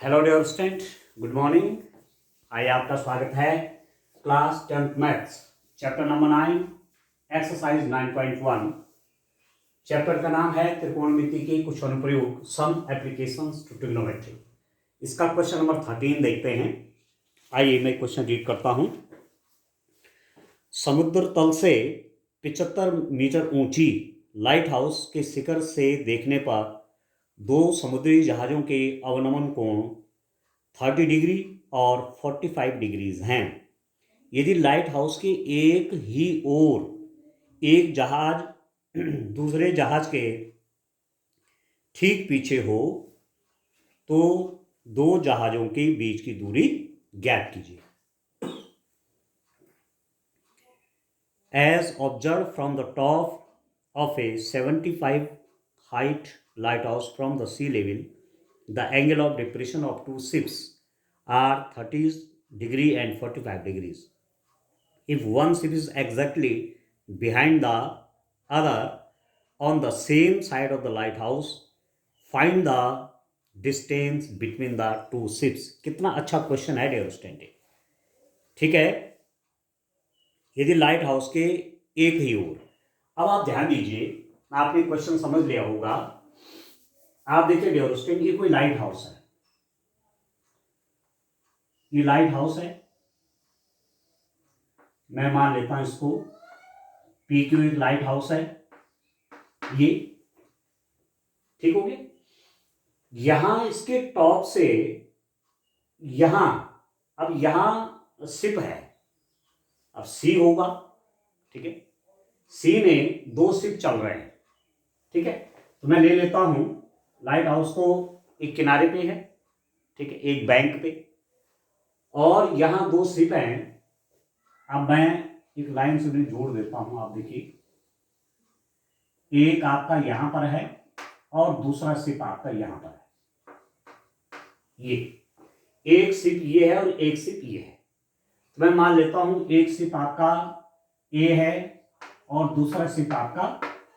Hello dear student, good morning. आइए आपका स्वागत है class 10th maths chapter number 9 exercise 9.1। Chapter का नाम है त्रिकोणमिति के कुछ अनुप्रयोग, सम एप्लीकेशंस टू ट्रिग्नोमेट्री। इसका क्वेश्चन नंबर 13 देखते हैं। आइए मैं क्वेश्चन रीड करता हूं। समुद्र तल से 75 मीटर ऊंची लाइट हाउस के शिखर से देखने पर दो समुद्री जहाज़ों के अवनमन कोण 30 डिग्री और 45 डिग्रीज हैं। यदि लाइट हाउस के एक ही ओर एक जहाज दूसरे जहाज के ठीक पीछे हो तो दो जहाज़ों के बीच की दूरी ज्ञात कीजिए। As observed from the top of a 75 height lighthouse from the sea level, the angle of depression of two ships are 30 degree and 45 degrees. If one ship is exactly behind the other on the same side of the lighthouse, find the distance between the two ships. कितना अच्छा question है dear student. ठीक है, यदि light house के एक ही ओर, अब आप ध्यान दीजिए, आपने क्वेश्चन समझ लिया होगा। आप देखिए डियर स्टूडेंट, ये कोई लाइट हाउस है, ये लाइट हाउस है। मैं मान लेता हूं इसको पी क्यू एक लाइट हाउस है, ये ठीक हो गया। यहां इसके टॉप से यहां, अब यहां शिप है, अब सी होगा, ठीक है। सी में दो शिप चल रहे हैं, ठीक है। तो मैं ले लेता हूं लाइट हाउस को, एक किनारे पे है, ठीक है, एक बैंक पे, और यहां दो शिप हैं। अब मैं एक लाइन से उन्हें जोड़ देता हूं। आप देखिए, एक आपका यहां पर है और दूसरा शिप आपका यहां पर है। ये एक शिप ये है और एक शिप ये है। तो मैं मान लेता हूं एक शिप आपका ए है और दूसरा शिप आपका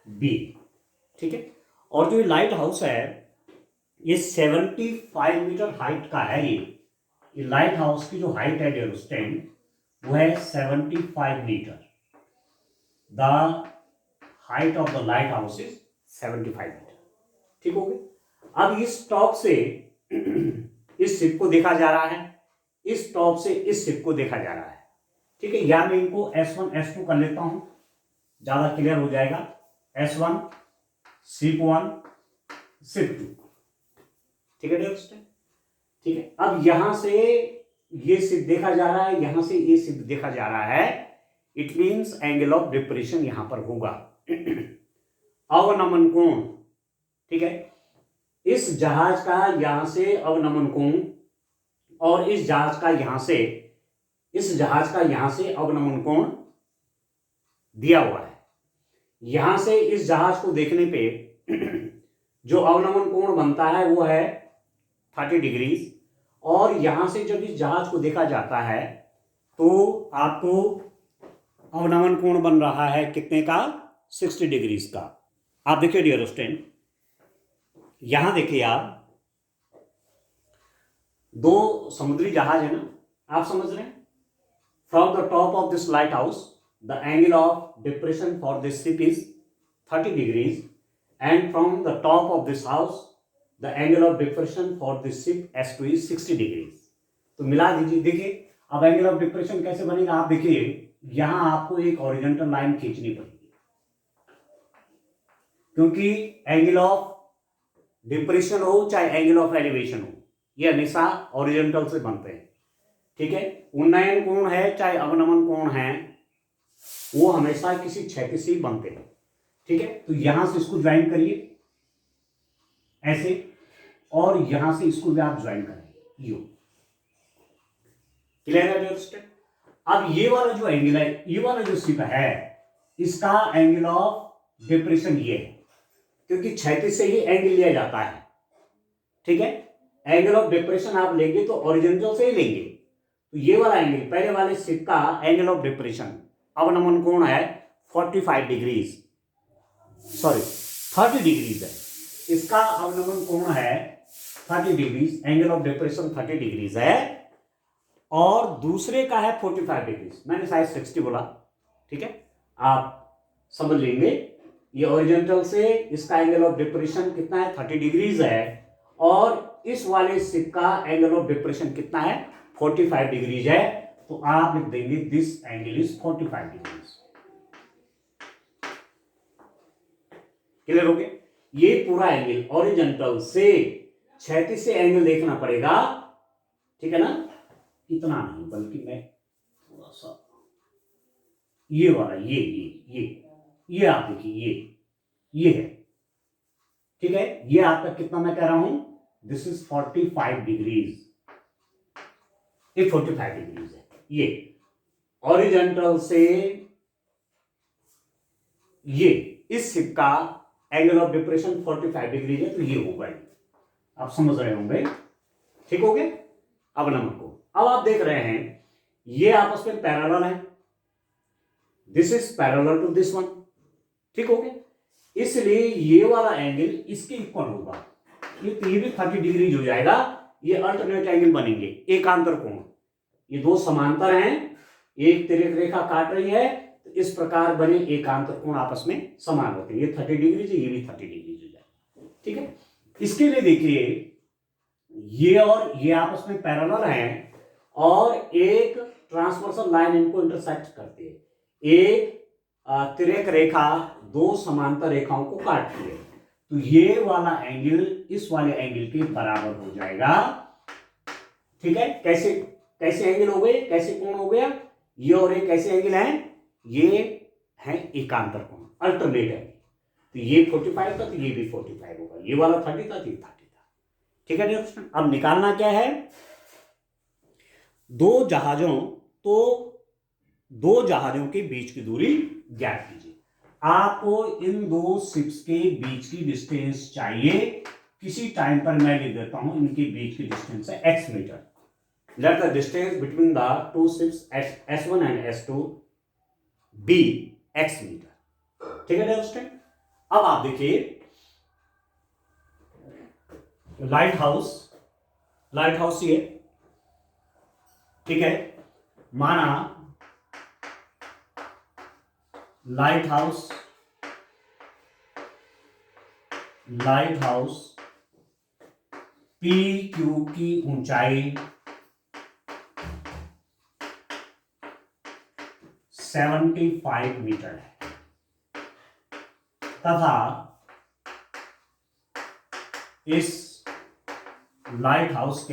बी, ठीक है। और जो लाइट हाउस है ये 75 मीटर हाइट का है। ये लाइट हाउस की जो हाइट है डियर स्टूडेंट, वो है 75 metre. The height of the light house is 75 metre, ठीक हो गया। अब इस टॉप से इस शिप को देखा जा रहा है, इस टॉप से इस शिप को देखा जा रहा है, ठीक है। या मैं इनको S1 S2 कर लेता हूं, ज्यादा क्लियर हो जाएगा। S1 शिप 1 शिप 2, ठीक है डियर स्टूडेंट, ठीक है। अब यहां से ये शिप देखा जा रहा है, यहां से ये शिप देखा जा रहा है। It means angle of depression यहां पर होगा, अवनमन कोण, ठीक है। इस जहाज का यहां से अवनमन कोण और इस जहाज का यहां से, इस जहाज का यहां से अवनमन कोण दिया हुआ है। यहां से इस जहाज को देखने पे जो अवनमन कोण बनता है वो है 30 डिग्रीज, और यहां से जब इस जहाज को देखा जाता है तो आपको अवनमन कोण बन रहा है कितने का, 60 डिग्रीज का। आप देखिए डियर स्टूडेंट, यहां देखिए आप, दो समुद्री जहाज है ना, आप समझ रहे हैं। From the top of this light house the angle of depression for this ship is 30 degrees, and from the top of this house the angle of depression for this ship S2 is 60 degrees. तो मिला दीजिए। देखिए अब angle of depression कैसे बनेगा, आप देखिए यहां आपको एक हॉरिजॉन्टल लाइन खींचनी पड़ेगी, क्योंकि एंगल ऑफ डिप्रेशन हो चाहे एंगल ऑफ एलिवेशन हो, ये हमेशा हॉरिजॉन्टल से बनते हैं, ठीक है। उन्नयन कोण है चाहे अवनमन कोण है, वो हमेशा किसी क्षैतिज से बनते हैं, ठीक है। तो यहां से इसको ज्वाइन करिए ऐसे, और यहां से इसको भी आप ज्वाइन करेंगे, यू क्लियर है डियर स्टूडेंट। अब ये वाला जो एंगल है, ये वाला जो शिप है, इसका एंगल ऑफ डिप्रेशन ये है, क्योंकि क्षैतिज से ही एंगल लिया जाता है, ठीक है। एंगल ऑफ डिप्रेशन आप लेंगे तो हॉरिजॉन्टल से ही लेंगे। तो ये वाला एंगल, पहले वाले शिप का एंगल ऑफ डिप्रेशन अवनमन कोण है 45 डिग्रीज, सॉरी 30 डिग्रीज है। इसका अवनमन कोण है 30 degrees, angle of depression 30 degrees है, और दूसरे का है 45 डिग्रीज। मैंने शायद 60 बोला, ठीक है, आप समझ लेंगे। ये ओरिजेंटल से इसका एंगल ऑफ डिप्रेशन कितना है, 30 डिग्रीज है, और इस वाले शिप का एंगल ऑफ डिप्रेशन कितना है, 45 डिग्रीज है। तो आप लिख देंगे this angle is 45 degrees. Clear हो गया? ये पूरा एंगल ओरिजेंटल से क्षैतिज से एंगल देखना पड़ेगा, ठीक है ना, इतना नहीं बल्कि मैं थोड़ा सा ये वाला ये आप देखिए, ये है, ठीक है, ये आपका कितना मैं कह रहा हूं, दिस इज 45 डिग्रीज, ये 45 डिग्रीज है। ये ओरिजेंटल से ये इस शिप का एंगल ऑफ डिप्रेशन 45 डिग्री है, तो ये होगा, आप समझ रहे होंगे, ठीक हो गया। अब नंबर को, अब आप देख रहे हैं ये आपस में पैरेलल है, this is parallel to this one, ठीक हो गया, इसलिए ये वाला एंगल इसके इक्वल होगा, ये भी 30 डिग्री हो जाएगा, ये अल्टरनेट एंगल बनेंगे, एकांतर कोण, ये दो समांतर हैं, एक तिर्यक रेखा काट रही है, तो इस प्रकार बने एकांतर कोण आपस में समान होते हैं, ये 30 डिग्री से ये भी 30 डिग्री हो जाए, ठीक है। इसके लिए देखिए ये और ये आपस में पैरेलल हैं, और एक ट्रांसवर्सल लाइन इनको इंटरसेक्ट करती है, एक तिर्यक रेखा दो समांतर रेखाओं को काटती है, तो ये वाला एंगल इस वाले एंगल के बराबर हो जाएगा, ठीक है। कैसे कैसे एंगल हो गए, कैसे कोण हो गया, ये और ये कैसे एंगल हैं, ये है एकांतर कोण, अल्टरनेट है, तो ये 45 था तो ये भी 45 होगा, ये वाला 30 था तो ये 30 था, ठीक है दोस्तों। अब निकालना क्या है, दो जहाजों के बीच की दूरी ज्ञात कीजिए। आपको इन दो शिप्स के बीच की डिस्टेंस चाहिए, किसी टाइम पर मैं लिख देता हूं इनके बीच की डिस्टेंस है x metre. Let the distance between the two ships S1 and S2 be x metre, ठीक है दोस्तों। अब आप देखिए लाइट हाउस ये, ठीक है, माना लाइट हाउस PQ की ऊंचाई 75 मीटर है, तथा इस लाइट हाउस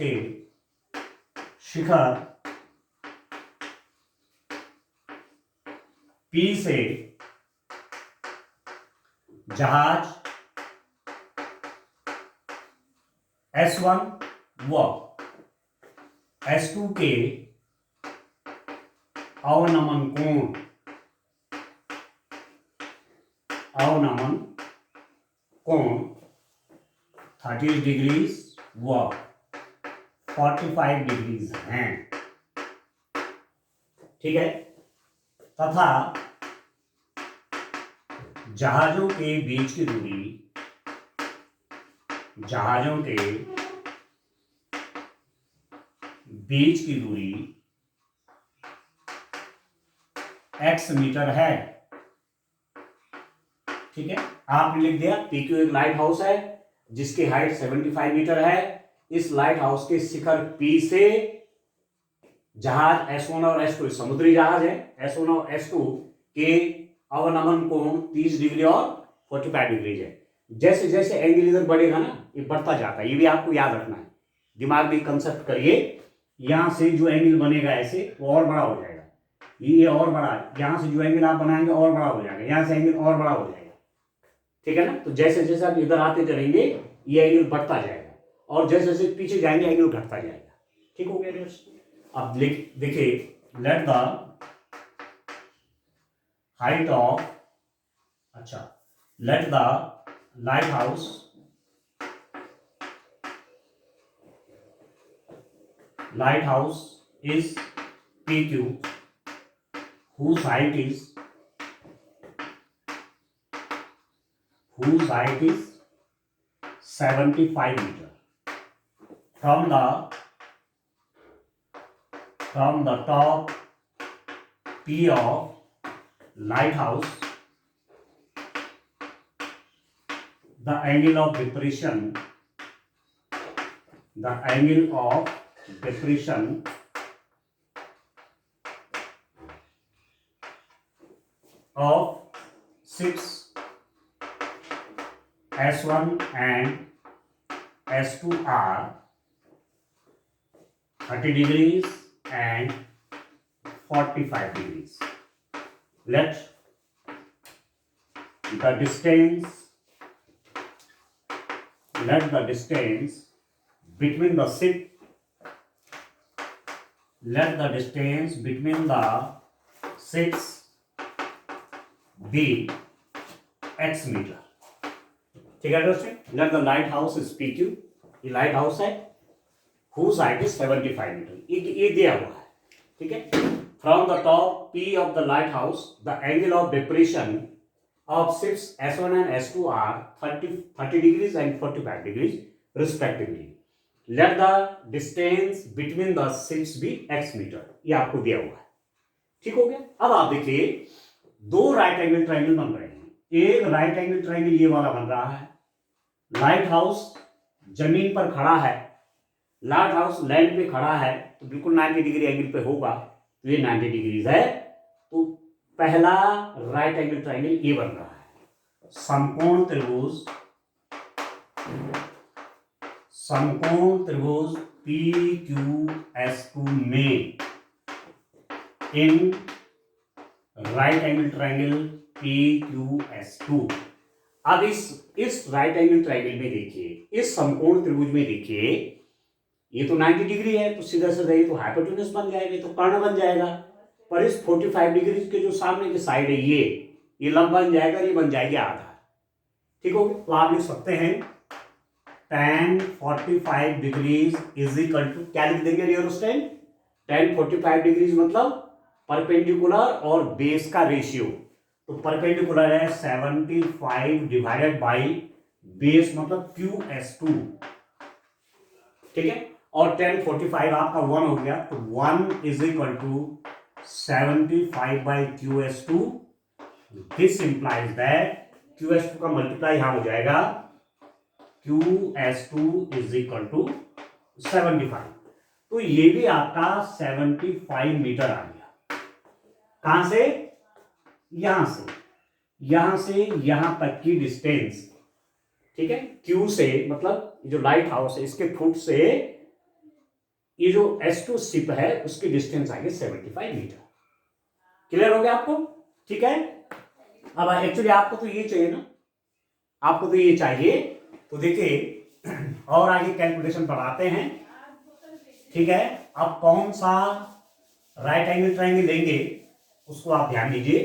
के शिखर P से जहाज S1 व S2 के अवनमन कोण 30 डिग्रीज व 45 डिग्रीज हैं, ठीक है, तथा जहाजों के बीच की दूरी x मीटर है, ठीक है। आपने लिख दिया PQ एक लाइट हाउस है जिसकी हाइट 75 मीटर है, इस लाइट हाउस के शिखर P से जहाज S1 और S2 समुद्री जहाज है, S1 और S2 के अवनमन कोण 30 डिग्री और 45 डिग्री है। जैसे जैसे एंगल इधर बढ़ेगा ना, ये बढ़ता जाता है, ये भी आपको याद रखना है, दिमाग में कंसेप्ट करिए, यहां से जो एंगल बनेगा ऐसे वो और बड़ा हो जाएगा, ये और बड़ा, यहां से जो एंगल आप बनाएंगे और बड़ा हो जाएगा, यहां से एंगल और बड़ा हो जाएगा, ठीक है ना। तो जैसे जैसे आप इधर आते चलेंगे ये एंगल बढ़ता जाएगा, और जैसे जैसे पीछे जाएंगे एंगल घटता जाएगा, ठीक हो गया। अब देखिए let the height of, late the light house is PQ whose height is whose height is 75 meter from the top P of lighthouse, the angle of depression of ships S1 and S2 are 30 degrees and 45 degrees. Let the distance between the ships be x metre. ठीक है दोस्तों, let the light house is PQ. ये light house है whose height is 75 metre. ये दिया हुआ है. ठीक है. From the top P of the lighthouse, the angle of depression of ships S1 and S2 are 30 degrees and 45 degrees respectively. Let the distance between the ships be x metre. ये आपको दिया हुआ है. ठीक हो गया. अब आप देखिए, दो राइट एंगल ट्रायंगल बन रहे हैं. एक राइट एंगल ट्रायंगल ये वाला बन रहा है. लाइट हाउस जमीन पर खड़ा है, लाइट हाउस लैंड पे खड़ा है, तो बिल्कुल 90 डिग्री एंगल पे होगा. तो ये 90 डिग्रीज है. तो पहला राइट एंगल ट्रायंगल ये बन रहा है. समकोण त्रिभुज PQS2 में इन राइट एंगल ट्रायंगल PQS2. अब इस राइट एंगल ट्रायंगल में देखिए, इस समकोण त्रिभुज में देखिए, ये तो 90 डिग्री है, तो सीधा सीधा ये तो हाइपोटेन्यूज बन जाएगा, तो कर्ण बन जाएगा. पर इस 45 डिग्री के जो सामने की साइड है ये लंब बन जाएगा, ये बन जाएगी आधार. ठीक हो गया. तो आप लिख सकते हैं tan 45 degrees is equal to, क्या लिख देंगे रियोस्टेन? tan 45 डिग्रीज मतलब परपेंडिकुलर और बेस का रेशियो. तो परपेंडिकुलर है 75 डिवाइडेड बाई बेस मतलब QS2. ठीक है. और tan 45 आपका 1 हो गया, तो 1 is equal to 75 by QS2. This implies that QS2 का मल्टीप्लाई यहां हो जाएगा, QS2 इज इक्वल टू 75. तो ये भी आपका 75 मीटर आ गया. कहां से? यहां से यहां तक की डिस्टेंस. ठीक है. Q से मतलब जो लाइट हाउस है इसके फुट से ये जो S2 शिप है उसकी डिस्टेंस आ गई 75 मीटर. क्लियर हो गया आपको? ठीक है. अब एक्चुअली आपको तो ये चाहिए ना, आपको तो ये चाहिए. तो देखिए और आगे कैलकुलेशन बढ़ाते हैं. ठीक है. अब कौन सा राइट एंगल ट्रायंगल लेंगे उसको आप ध्यान दीजिए.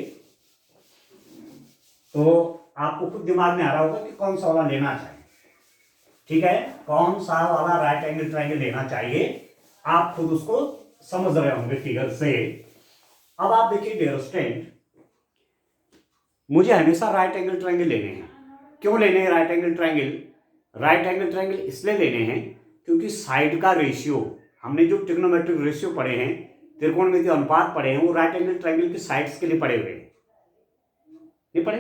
तो आपको खुद दिमाग में आ रहा होगा कि कौन सा वाला लेना चाहिए. ठीक है. कौन सा वाला राइट एंगल ट्रायंगल लेना चाहिए आप खुद उसको समझ रहे होंगे फिगर से. अब आप देखिए डियर स्टूडेंट, मुझे हमेशा राइट एंगल ट्रायंगल लेने हैं. क्यों लेने हैं right angle triangle? Right angle triangle इसलिए लेने हैं क्योंकि साइड का रेशियो, हमने जो ट्रिग्नोमेट्रिक रेशियो पढ़े हैं, त्रिकोणमितीय अनुपात पढ़े हैं, वो राइट एंगल ट्रायंगल की साइड्स के लिए पढ़े हुए हैं. नहीं पढ़े?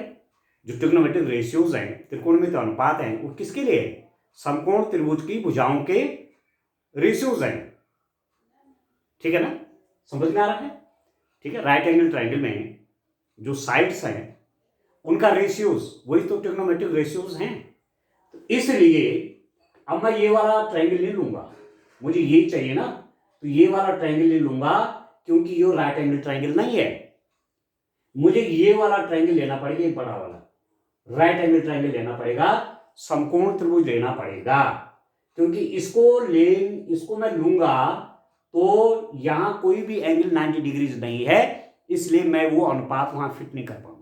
जो ट्रिग्नोमेट्रिक रेशियोज हैं, त्रिकोणमितीय अनुपात हैं, वो किसके लिए है? समकोण त्रिभुज की भुजाओं के रेशियोज हैं. ठीक है ना? समझ में आ रहा है? ठीक है. राइट एंगल ट्रायंगल में जो साइड्स हैं उनका रेशियोज वही तो ट्रिग्नोमेट्रिक रेशियोज हैं. तो इसलिए अब मैं ये वाला ट्रायंगल नहीं लूंगा, मुझे ये चाहिए ना, तो ये वाला ट्रायंगल नहीं लूंगा क्योंकि ये राइट एंगल ट्रायंगल नहीं है. मुझे ये वाला ट्रायंगल लेना पड़ेगा, ये बड़ा वाला राइट एंगल ट्रायंगल लेना पड़ेगा, समकोण त्रिभुज लेना पड़ेगा. क्योंकि इसको मैं लूंगा तो यहां कोई भी एंगल 90 डिग्रीज नहीं है, इसलिए मैं वो अनुपात वहां फिट नहीं कर पाऊंगा.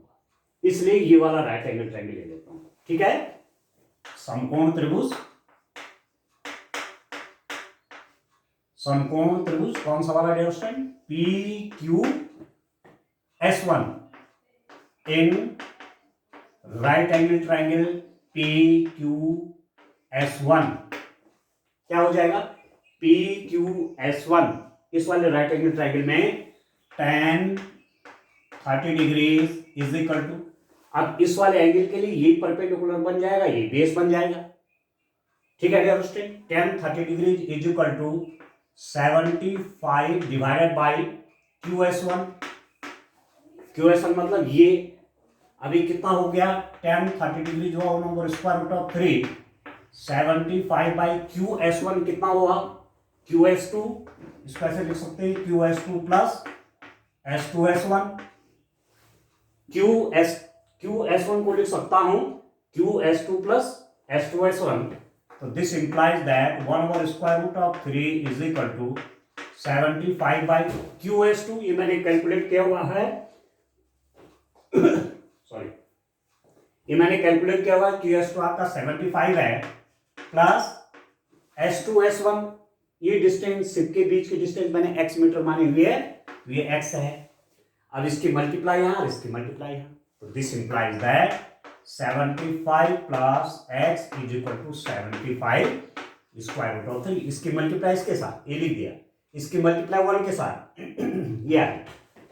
इसलिए ये वाला राइट एंगल ट्रायंगल ले लेता हूं. ठीक है. समकोण त्रिभुज कौन सा वाला dear student? PQS1 in right angle triangle PQS1 क्या हो जाएगा? PQS1 इस वाले राइट एंगल ट्राइंगल में tan 30 degrees is equal to, अब इस वाले एंगल के लिए ये परपेंडिकुलर बन जाएगा, ये बेस बन जाएगा। ठीक है dear student, tan 30 degrees is equal to 75 divided by QS1। QS1 मतलब ये अभी कितना हो गया? tan 30 डिग्री जो होगा square root of 3, 75 by QS1 कितना होगा? QS2, इसको ऐसे लिख सकते हैं QS2 प्लस S2S1। QS1 को लिख सकता हूं QS2 प्लस S2S1। तो this implies that 1/√3 is equal to 75 by QS2, ये मैंने कैलकुलेट किया हुआ है सॉरी, ये मैंने कैलकुलेट किया हुआ है। QS2 आपका 75 है प्लस S2S1, ये डिस्टेंस शिप के बीच की डिस्टेंस मैंने x मीटर मानी हुई है, तो ये x है। अब इसकी मल्टीप्लाई यहां, इसकी मल्टीप्लाई यहां, तो this implies that 75 plus x is equal to 75 square root of 3। इसकी मल्टीप्लाई इसके साथ ये लिख दिया, इसकी मल्टीप्लाई 1 के साथ ये आ गया।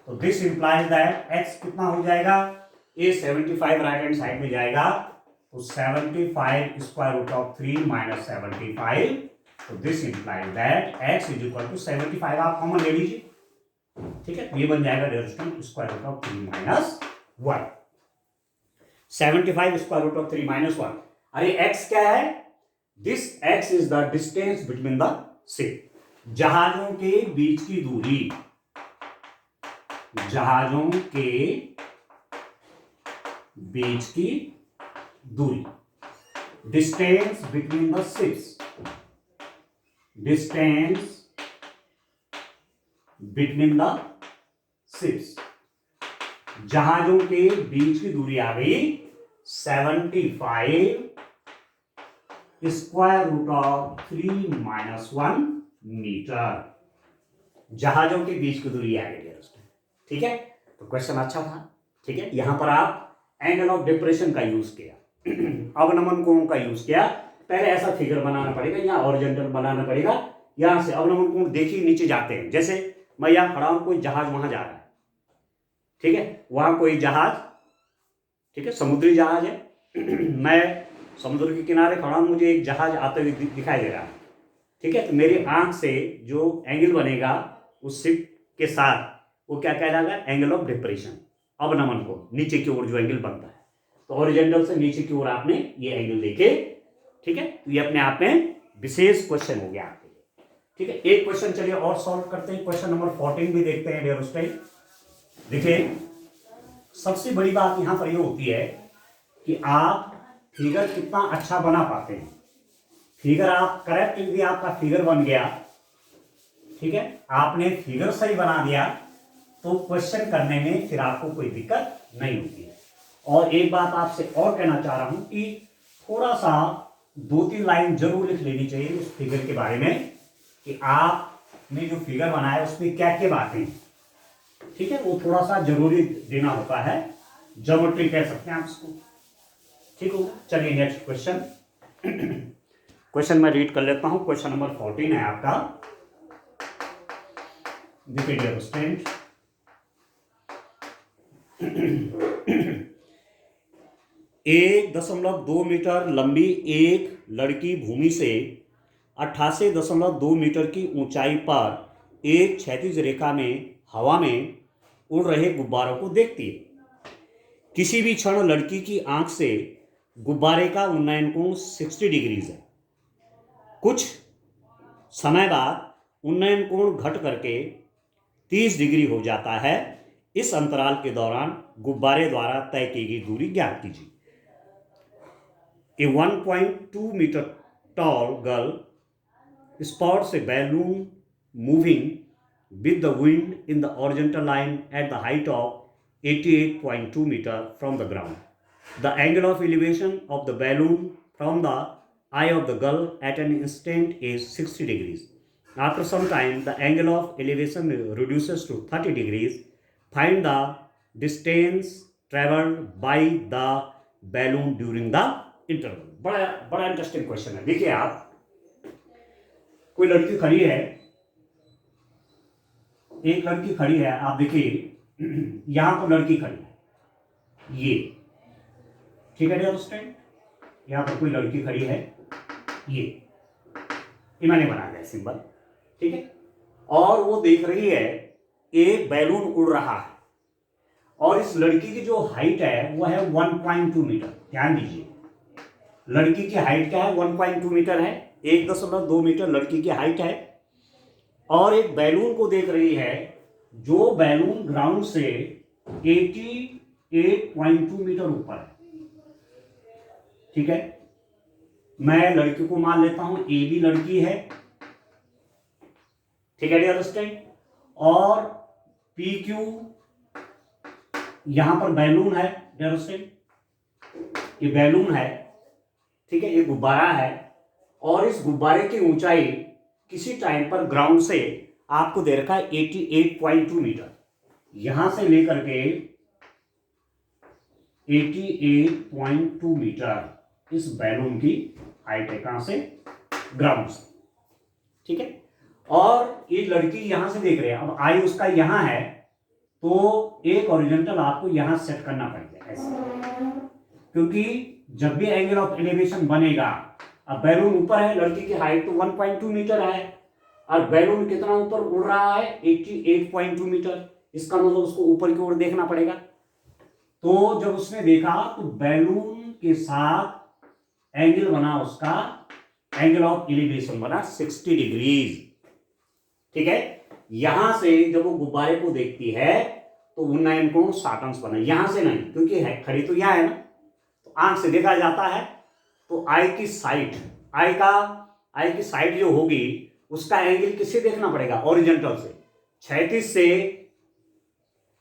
तो दिस इंप्लाइज दैट x कितना हो जाएगा? ये 75 राइट हैंड साइड में जाएगा, तो 75 स्क्वायर रूट ऑफ 3 माइनस 75, तो this implies that x is equal to 75 आप कॉमन ले लीजिए। ठीक है, ये बन जाएगा dear student square root of 3 minus 1, 75 square root of 3 minus 1। अरे x क्या है? This x is the distance between the ship, जहाजों के बीच की दूरी, जहाजों के बीच की दूरी, distance between the ships, distance between the ships, जहाजों के बीच की दूरी आ गई 75 square root of 3 minus 1 metre, जहाजों के बीच की दूरी आ गई। ठीक है, तो क्वेश्चन अच्छा था। ठीक है, यहां पर आप एंगल ऑफ डिप्रेशन का यूज किया, अवनमन कोण का यूज किया। पहले ऐसा फिगर बनाना पड़ेगा, या हॉरिजॉन्टल बनाना पड़ेगा, यहां से अवनमन कोण देखिए नीचे जाते हैं। जैसे मैं यहां खड़ा हूं, कोई जहाज वहां जा रहा है, ठीक है, वहां कोई जहाज, ठीक है, समुद्री जहाज है मैं समुद्र के किनारे खड़ा हूं, मुझे एक जहाज आते हुए दिखाई दे रहा है। ठीक है, तो मेरी आंख से जो एंगल बनेगा उस शिप के साथ, वो क्या कहलाएगा? एंगल ऑफ डिप्रेशन, अवनमन कोण, नीचे की ओर जो एंगल बनता है। तो हॉरिजॉन्टल से नीचे की ओर आपने ये एंगल देखे। ठीक है, तो ये अपने आप में विशेष क्वेश्चन हो गया आपके लिए। ठीक है, एक क्वेश्चन चलिए और सॉल्व करते हैं, क्वेश्चन नंबर 14 भी देखते हैं डियर स्टूडेंट। देखिए, सबसे बड़ी बात यहां पर ये होती है कि आप फिगर कितना अच्छा बना पाते हैं। फिगर आप करेक्ट, यदि आपका फिगर बन गया, ठीक है, आपने फिगर सही बना दिया, तो क्वेश्चन करने में फिर आपको कोई दिक्कत नहीं होती है। और एक बात आपसे और कहना चाह रहा हूं कि थोड़ा सा 2-3 लाइन जरूर लिख लेनी चाहिए उस फिगर के बारे में, कि आपने जो फिगर बनाया उसमें क्या क्या बातें हैं। ठीक है, वो थोड़ा सा जरूरी देना होता है, ज्योमेट्री कह सकते हैं आप उसको। ठीक होगा, चलिए नेक्स्ट क्वेश्चन। क्वेश्चन मैं रीड कर लेता हूं, क्वेश्चन नंबर 14 है आपका। देखिए डियर स्टूडेंट, 1.2 मीटर लंबी एक लड़की भूमि से 88.2 मीटर की ऊंचाई पर एक क्षैतिज रेखा में हवा में उड़ रहे गुब्बारों को देखती है। किसी भी क्षण लड़की की आंख से गुब्बारे का उन्नयन कोण 60 डिग्रीज है। कुछ समय बाद उन्नयन कोण घट करके 30 डिग्री हो जाता है। इस अंतराल के दौरान गुब्बारे द्वारा तय की गई दूरी ज्ञात कीजिए। A 1.2 meter tall girl spots a balloon moving with the wind in the horizontal line at the height of 88.2 meter from the ground. The angle of elevation of the balloon from the eye of the girl at an instant is 60 degrees. After some time, the angle of elevation reduces to 30 degrees. Find the distance traveled by the balloon during the interval. बड़ा बड़ा interesting question है। देखिए आप, कोई लड़की खड़ी है, एक लड़की खड़ी है, आप देखिए यहां पर लड़की खड़ी है, ये ठीक है डियर स्टूडेंट, यहां पर कोई लड़की खड़ी है, ये मैंने बना दिया सिंबल, ठीक है। और वो देख रही है एक बैलून उड़ रहा है, और इस लड़की की जो हाइट है वो है 1.2 मीटर। ध्यान दीजिए, लड़की की हाइट क्या है, 1.2 मीटर है, 1.2 मीटर लड़की की हाइट है। और एक बैलून को देख रही है, जो बैलून ग्राउंड से 88.2 मीटर ऊपर है, ठीक है। मैं लड़की को मान लेता हूं, ए भी लड़की है, ठीक है डियर स्टूडेंट। और पी क्यू यहां पर बैलून है डियर स्टूडेंट, ये बैलून है, ठीक है, ये गुब्बारा है। और इस गुब्बारे की ऊंचाई किसी टाइम पर ग्राउंड से आपको दे रखा है 88.2 मीटर, यहां से लेकर के 88.2 मीटर इस बैलून की हाइट है, कहां से, ग्राउंड से, ठीक है। और ये लड़की यहां से देख रहे हैं, अब आई उसका यहां है, तो एक हॉरिजॉन्टल आपको यहां सेट करना पड़ेगा ऐसे, क्योंकि जब भी एंगल ऑफ एलिवेशन बनेगा, अब बैलून ऊपर है, लड़की की हाइट तो 1.2 मीटर है, और बैलून कितना ऊपर उड़ रहा है, 88.2 मीटर, इसका मतलब उसको ऊपर की ओर देखना पड़ेगा। तो जब उसने देखा तो बैलून के साथ एंगल बना, उसका एंगल ऑफ एलिवेशन बना 60 डिग्रीज, ठीक है। यहां से जब वो गुब्बारे को देखती है तो 19 कोण 60 अंश बना, यहां से नहीं, क्योंकि है खड़ी तो यहां है ना, तो आंख से देखा जाता है। तो आई की साइड, आई की साइड जो होगी उसका एंगल किससे देखना पड़ेगा, ओरिजेंटल से,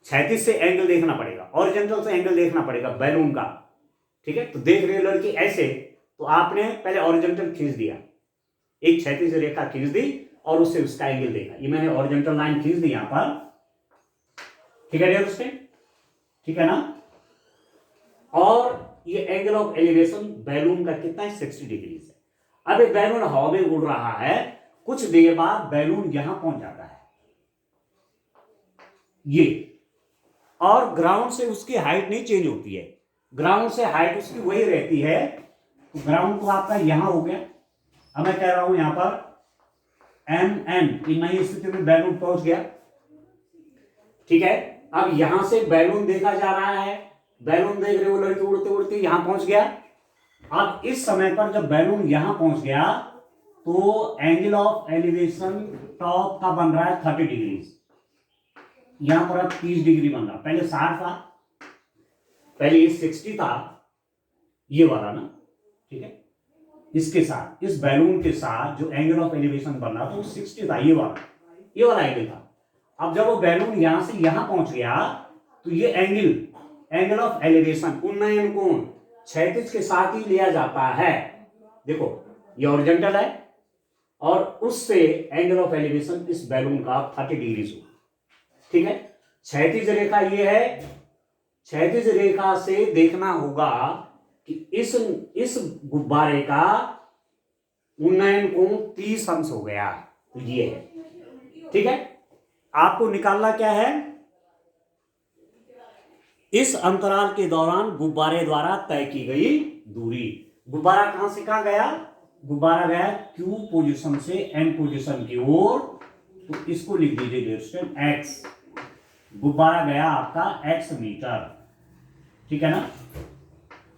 क्षैतिज से एंगल देखना पड़ेगा, ओरिजेंटल से एंगल देखना पड़ेगा बैलून का, ठीक है। तो देख रही है लड़की ऐसे, तो आपने पहले ओरिजेंटल खींच दिया, एक क्षैतिज रेखा खींच दी और उससे उसका एंगल देखा, ये मैंने ओरिजेंटल लाइन खींच दी यहां पर, ठीक है डियर स्टूडेंट, ठीक है ना। और ये एंगल ऑफ एलिवेशन बैलून का कितना है, 60 डिग्री है। अब एक बैलून हवा में उड़ रहा है, कुछ देर बाद बैलून यहां पहुंच जाता है, ये, और ग्राउंड से उसकी हाइट नहीं चेंज होती है, ग्राउंड से हाइट उसकी वही रहती है। तो ग्राउंड तो आपका यहां हो गया, अब मैं कह रहा हूं यहां पर एम की नई स्थिति में बैलून पहुंच गया, ठीक है। अब यहां से बैलून देखा जा रहा है, बैलून देख रहे हो लड़की उड़ते उड़ते यहां पहुंच गया। अब इस समय पर जब बैलून यहां पहुंच गया तो एंगल ऑफ एलिवेशन टॉप का बन रहा है 30 डिग्री, यहां पर अब 30 डिग्री बन रहा, पहले 60 था, पहले 60 था, ये वाला ना, ठीक है। इसके साथ, इस बैलून के साथ जो एंगल ऑफ एलिवेशन बन रहा था वो 60 था, ये वाला एंगल था। अब जब वो बैलून यहां से यहां पहुंच गया तो ये एंगल ऑफ एलिवेशन उन्नयन कोण क्षैतिज के साथ ही लिया जाता है, देखो ये ओरिजेंटल है, और उससे एंगल ऑफ एलिवेशन इस बैलून का 30 डिग्री हो, ठीक है। क्षैतिज रेखा ये है, क्षैतिज रेखा से देखना होगा कि इस गुब्बारे का उन्नयन कोण 30 अंश हो गया, तो ये है, ठीक है। आपको निकालना क्या है, इस अंतराल के दौरान गुब्बारे द्वारा तय की गई दूरी। गुब्बारा कहां से कहां गया, गुब्बारा गया Q पोजीशन से N पोजीशन की ओर, तो इसको लिख दीजिए x, गुब्बारा गया आपका x मीटर, ठीक है ना,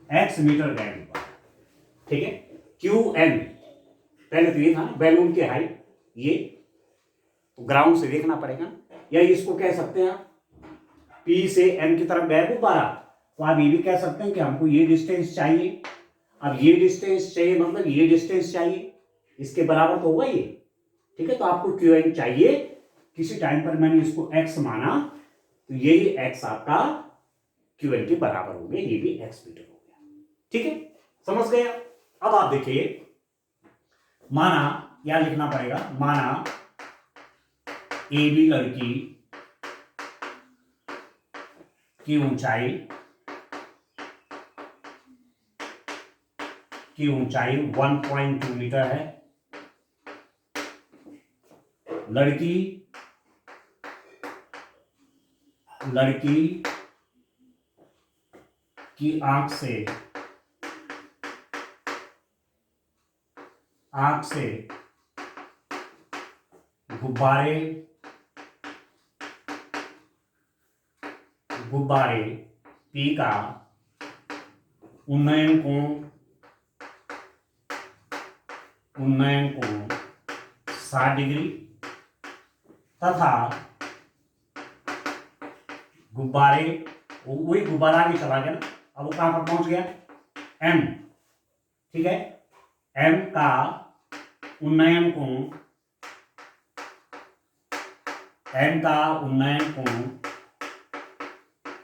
x मीटर गया गुब्बारा, ठीक है। QN पहले तो ये था बैलून की हाइट, ये तो ग्राउंड से देखना पड़ेगा, या इसको कह सकते हैं P से N की तरफ गया गुब्बारा, तो आप ये भी कह सकते हैं कि हमको ये डिस्टेंस चाहिए। अब ये डिस्टेंस चाहिए मतलब ये डिस्टेंस चाहिए, इसके बराबर तो होगा ये, ठीक है। तो आपको QN चाहिए, किसी टाइम पर मैंने इसको x माना, तो यही x आपका QN के बराबर हो गया, ये भी x मीटर हो गया, ठीक है, समझ गए। अब आप देखिए, माना क्या लिखना पड़ेगा, माना AB लड़की की ऊंचाई की ऊंचाई 1.2 मीटर है। लड़की की आंख से गुब्बारे पी का उन्नयन कोण 60 डिग्री तथा वही गुब्बारा आगे चला गया ना, अब वो कहां पर पहुंच गया, एम, ठीक है, एम का उन्नयन कोण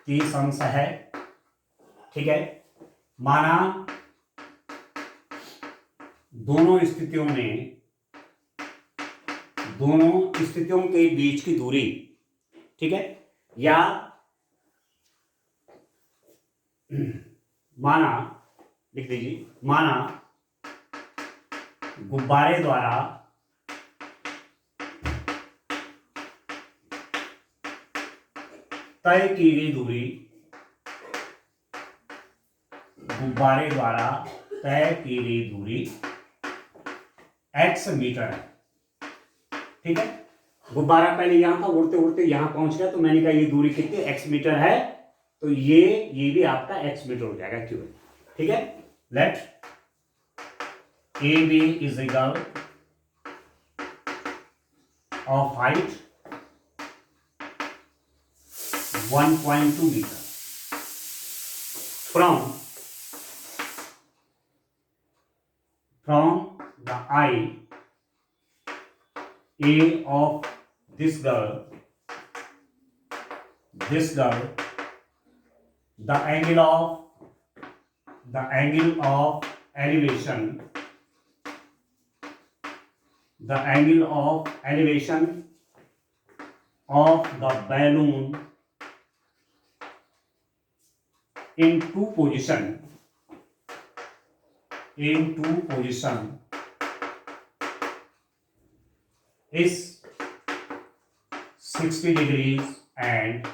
30 अंश है। ठीक है, माना दोनों स्थितियों के बीच की दूरी, ठीक है, या माना लिख दीजिए, माना गुब्बारे द्वारा तय की गई दूरी, x मीटर है। ठीक है, गुब्बारा पहले यहां था, उड़ते उड़ते यहां पहुंच गया, तो मैंने कहा ये दूरी कितनी, x मीटर है, तो ये भी आपका x मीटर हो जाएगा, क्यों। ठीक है, let AB is equal of height 1.2 metre from the eye A of this girl, the angle of elevation of the balloon in two position is 60 degrees and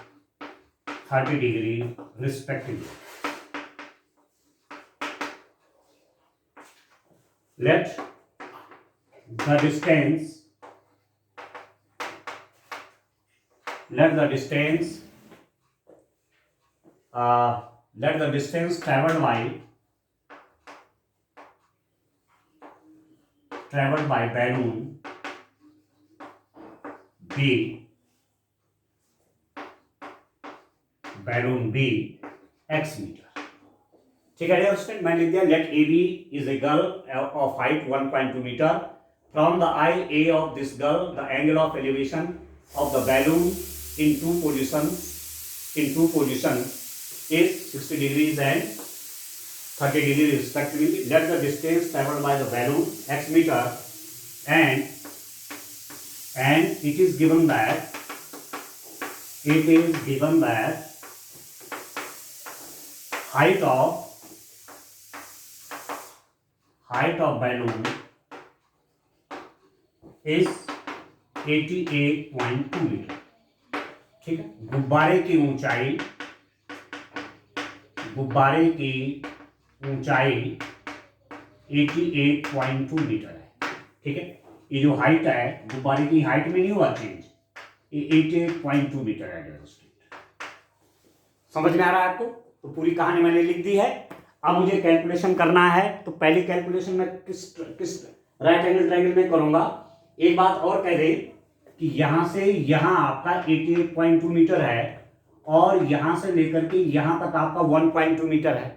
30 degrees respectively. Let the distance traveled by balloon B x metre. ठीक है, student, मैंने लिख दिया, let AB is a girl of height 1.2 metre from the eye A of this girl, the angle of elevation of the balloon in two position is 60 degrees and 30 degrees respectively. Let the distance traveled by the balloon x meter, and it is given that height of balloon is 88.2 metre. ठीक है, गुब्बारे की ऊंचाई 88.2 metre है। ठीक है, ये जो हाइट है, गुब्बारे की हाइट में नहीं हुआ चेंज, ये 88.2 मीटर है। समझ में आ रहा है आपको? तो पूरी कहानी मैंने लिख दी है। अब मुझे कैलकुलेशन करना है, तो पहली कैलकुलेशन मैं किस राइट एंगल ट्रायंगल में करूंगा। एक बात और कह दे कि यहां से यहां आपका 88.2 मीटर है और यहां से लेकर के यहां तक आपका 1.2 मीटर है,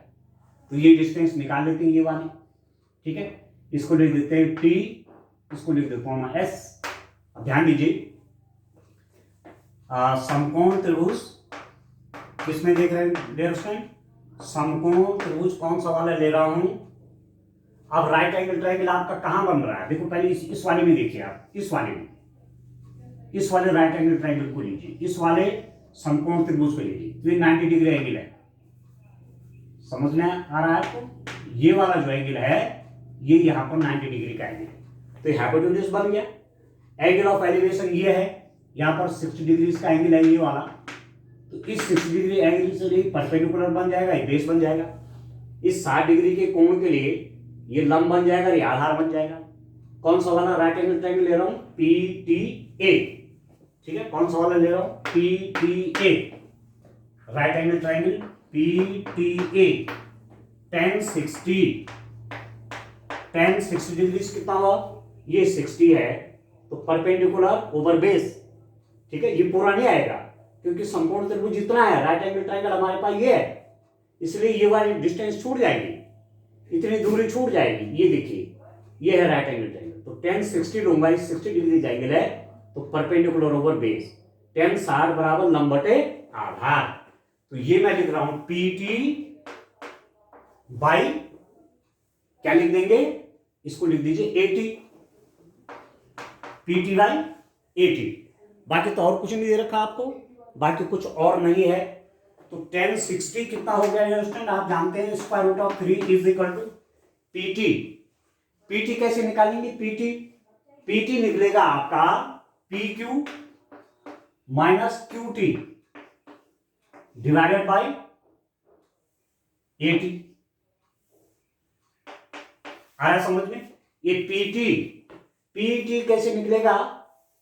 तो ये डिस्टेंस निकाल लेते हैं, ये वाली। ठीक है, इसको लिख देते हैं T, इसको लिख देता हूं मैं S। ध्यान दीजिए, समकोण त्रिभुज किसमें देख रहे हैं डियर स्टूडेंट, समकोण त्रिभुज कौन सा वाला ले रहा हूं। अब राइट एंगल ट्रायंगल आपका कहां बन रहा है, देखो पहले इस वाले में देखिए आप, इस वाले राइट एंगल ट्रायंगल को लीजिए, इस वाले समकोण त्रिभुज को लीजिए, तो ये 90 डिग्री एंगल है। समझ में आ रहा है आपको? ये वाला जो एंगल है ये यहां पर 90 डिग्री का एंगल है, तो हाइपोटेन्यूज बन गया। एंगल ऑफ एलिवेशन ये है, यहां पर 60 डिग्री का एंगल है ये वाला, तो इस 60 डिग्री एंगल से ये परपेंडिकुलर बन जाएगा, ये बेस बन जाएगा। इस 60 डिग्री के कोण के लिए ये लंब बन जाएगा, ये आधार बन जाएगा। कौन सा वाला राइट एंगल ट्रायंगल ले रहा हूं, PTA, ठीक है। कौन सा वाला ले रहा हूं, PTA, right angle triangle PTA। tan 60 degree कितना हुआ, ये 60 है, तो परपेंडिकुलर ओवर बेस, ठीक है। ये पूरा नहीं आएगा क्योंकि संपूर्ण त्रिभुज जितना है राइट एंगल ट्रायंगल हमारे पास ये है, इसलिए ये वाली डिस्टेंस छूट जाएगी, इतनी दूरी छूट जाएगी। ये देखिए ये है राइट एंगल ट्रायंगल, तो tan 60 लूंगा, इस 60 डिग्री एंगल है, तो परपेंडिकुलर ओवर बेस, tan 60 बराबर लंब बटे आधार। तो ये मैं लिख रहा हूं PT बाई, क्या लिख देंगे, इसको लिख दीजिए 80, PT बाई 80। बाकी तो और कुछ नहीं दे रखा आपको, बाकी कुछ और नहीं है। तो tan 60 कितना हो गया स्टूडेंट, आप जानते हैं square root of 3 is equal to PT। PT कैसे निकालेंगे, PT निकलेगा आपका PQ minus QT divided by 80। आया समझ में, ये PT कैसे निकलेगा,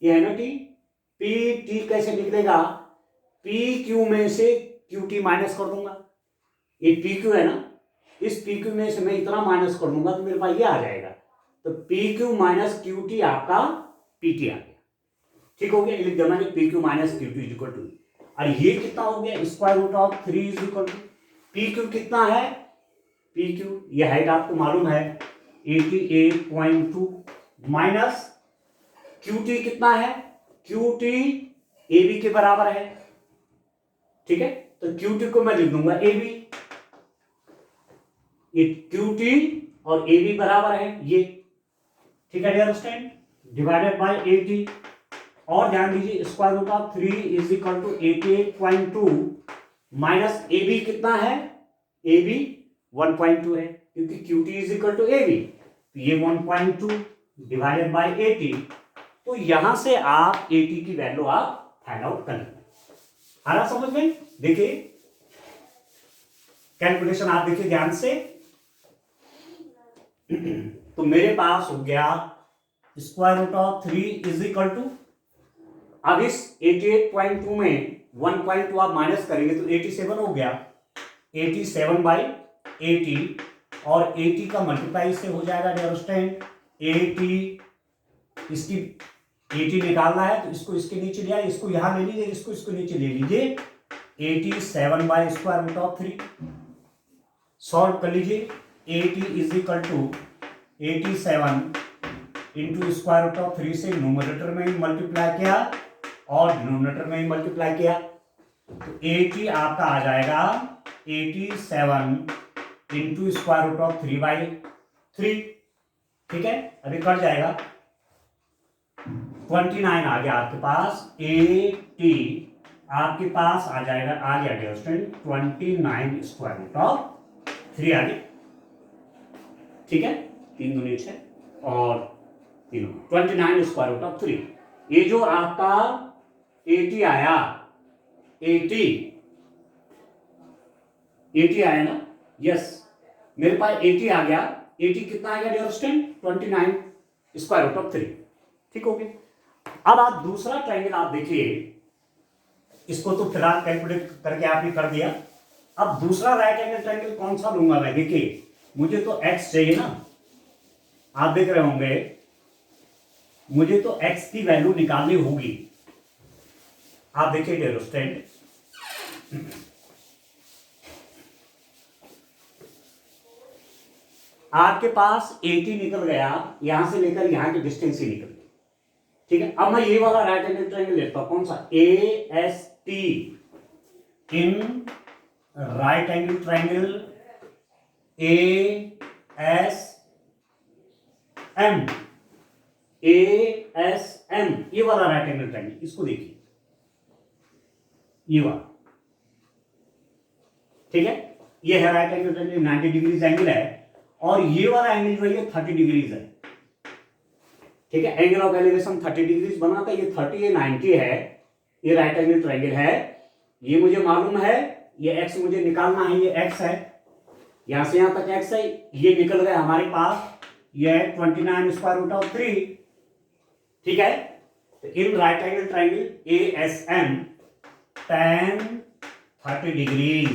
ये है ना T, PT कैसे निकलेगा, PQ में से QT माइनस कर दूंगा, ये PQ है ना, इस PQ में से मैं इतना माइनस कर दूंगा तो मेरे पास ये आ जाएगा, तो PQ माइनस QT आपका PT आ गया, ठीक हो गया। लिख दिया मैंने PQ minus QT is equal to, और ये कितना हो गया, square root of 3 is equal to PQ कितना है, PQ ये हाइट आपको मालूम है 88.2 माइनस QT कितना है, QT AB के बराबर है, ठीक है। तो QT को मैं लिख दूंगा AB, ये QT और AB बराबर है ये, ठीक है डियर स्टूडेंट, डिवाइडेड बाय 80। और ध्यान दीजिए square root of 3 is equal to 88.2 minus AB कितना है, AB 1.2 है, क्योंकि QT is equal to AB, तो ये 1.2 डिवाइडेड बाय 80। तो यहां से आप 80 की वैल्यू आप फाइंड आउट कर लेंगे। आ रहा समझ में, देखिए कैलकुलेशन आप देखिए ध्यान से। तो मेरे पास हो गया square root of 3 is equal to, अब इस 88.2 में 1.2 आप माइनस करेंगे तो 87 हो गया, 87 बाई 80, और 80 का मल्टीप्लाई इससे हो जाएगा डियर स्टूडेंट 80, इसकी 80 निकालना है तो इसको इसके नीचे ले आए, इसको यहां ले लीजिए, इसको इसको नीचे ले लीजिए, 87 by square root of 3 solve कर लीजिए। 80 is equal to 87 into square root of 3 से न्यूमरेटर में ही मल्टीप्लाई किया और डिनोमिनेटर में ही मल्टीप्लाई किया, तो 80 आपका आ जाएगा 87 इंटू स्क्वायर रूट ऑफ 3/3, ठीक है। अभी कट जाएगा, 29 आ गया आपके पास, 80 आपके पास आ जाएगा, आ गया dear student 29 square root of 3 आ गया, ठीक है। 3 दूनी 6 और 3 29 स्क्वायर रूट ऑफ 3। ये जो आपका 80 आया, 80 आया ना, यस मेरे पास 80 आ गया। 80 कितना आएगा dear student, 29 square root of 3, ठीक हो गया। अब आप दूसरा ट्रायंगल आप देखिए, इसको तो फिलहाल कैलकुलेट करके आपने कर दिया। अब दूसरा राइट एंगल ट्रायंगल कौन सा लूंगा मैं, देखिए मुझे तो x चाहिए ना, आप देख रहे होंगे मुझे तो x की वैल्यू निकालनी होगी। आप देखिए डियर स्टूडेंट, आपके पास 80 निकल गया, यहां से लेकर यहां की डिस्टेंस ही निकल गई, ठीक है। अब मैं ये वाला राइट एंगल ट्रायंगल लेता हूं, कौन सा, AST, इन राइट एंगल ट्रायंगल ASM, ये वाला राइट एंगल ट्रायंगल, इसको देखिए ये वाला, ठीक है। ये है right angle triangle, 90 degree angle है, और ये वाला एंगल जो है ये 30 डिग्रीज है, ठीक है। एंगल ऑफ एलिवेशन 30 डिग्रीज बना था, ये 30 ये 90 है, ये राइट एंगल ट्रायंगल है, ये मुझे मालूम है, ये एक्स मुझे निकालना है, ये एक्स है, यहां से यहां तक एक्स है, ये निकल गया हमारे पास, ये 29 स्क्वायर रूट ऑफ 3, ठीक है। तो इन right angle triangle ASM tan 30 degrees,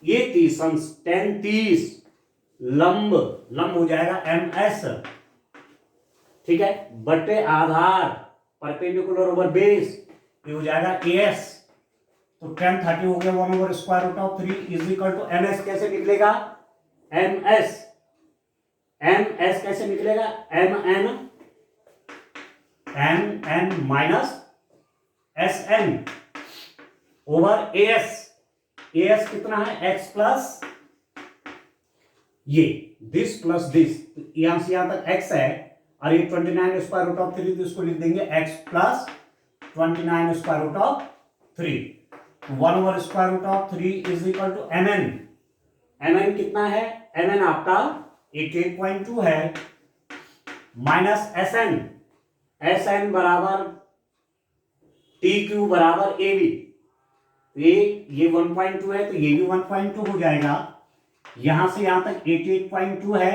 ये 30 tan 30 लंब हो जाएगा MS, ठीक है, बटे आधार परपेंडिकुलर ओवर बेस, ये हो जाएगा AS। तो tan 30 हो गया 1 over square root of 3 is equal to MS कैसे निकलेगा, MS कैसे निकलेगा, MN minus SN over AS कितना है x प्लस ये दिस प्लस दिस, यहां से यहां तक x है, और ये 29 स्क्वायर रूट ऑफ 3, तो इसको लिख देंगे x plus 29 square root of 3, 1 over square root of 3 is equal to mn कितना है, mn आपका 88.2 है, माइनस SN बराबर TQ बराबर AB, ये 1.2 है तो ये भी 1.2 हो जाएगा, यहां से यहां तक 88.2 है,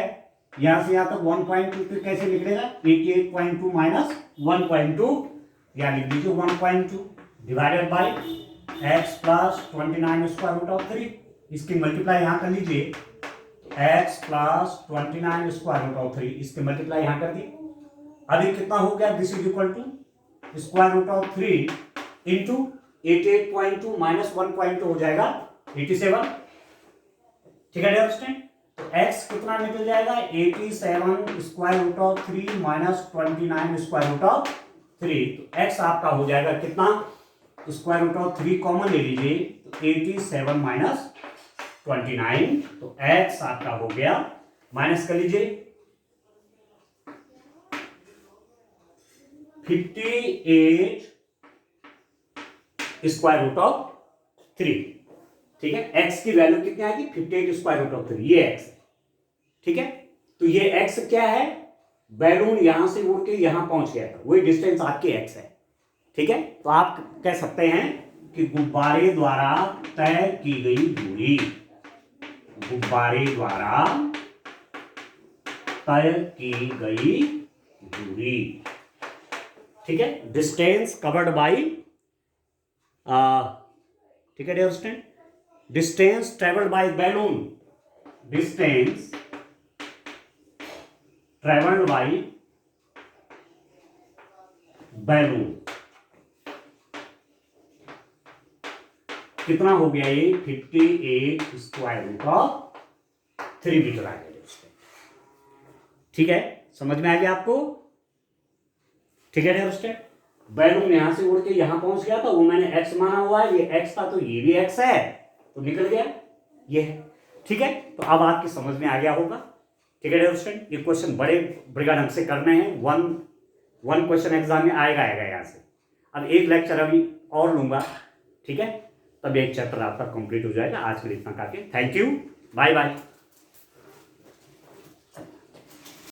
यहां से यहां तक 1.2, तो कैसे निकलेगा 88.2 माइनस 1.2, या लिख दीजिए 1.2 divided by x plus 29 square root of 3, इसकी मल्टीप्लाई यहां कर लीजिए, x plus 29 square root of 3, इसके मल्टीप्लाई यहां कर दिए, अभी कितना हो गया, this is equal to square root of 3 into 88.2 minus 1.2 हो जाएगा 87, ठीक है डियर स्टूडेंट। तो x कितना निकल जाएगा 87 square root of 3 minus 29 square root of 3, तो x आपका हो जाएगा कितना, स्क्वायर रूट ऑफ 3 कॉमन ले लीजिए, तो 87 माइनस 29, तो x आपका हो गया, माइनस कर लीजिए 58 स्क्वायर रूट ऑफ 3, ठीक है। x की वैल्यू कितनी आएगी 58 स्क्वायर रूट ऑफ 3, ये x है, ठीक है। तो ये x क्या है, बैलून यहां से उड़ के यहां पहुंच गया था, वही डिस्टेंस आपकी x है, ठीक है। तो आप कह सकते हैं कि गुब्बारे द्वारा तय की गई दूरी, गुब्बारे द्वारा तय की गई दूरी, ठीक है, डिस्टेंस कवर्ड बाई, ठीक है dear student, distance travelled by balloon, distance travelled by balloon, कितना हो गया ये 58 स्क्वायर रूट ऑफ 3 मीटर आ गया, ठीक है, समझ में आ गया आपको, ठीक है डियर स्टूडेंट। बैलून यहां से उड़ के यहां पहुंच गया था, वो मैंने x माना हुआ है, ये x था तो ये भी x है, तो निकल गया ये है, ठीक है। तो अब आपकी समझ में आ गया होगा, ठीक है डियर स्टूडेंट। ये क्वेश्चन बड़े बढ़िया ढंग से करने हैं, वन क्वेश्चन एग्जाम में आएगा यहाँ से। अब एक लेक्चर अभी और लूंगा, ठीक है, तब एक चैप्टर आपका कंप्लीट हो जाएगा। आज के लिए इतना काफी, थैंक यू, बाय बाय।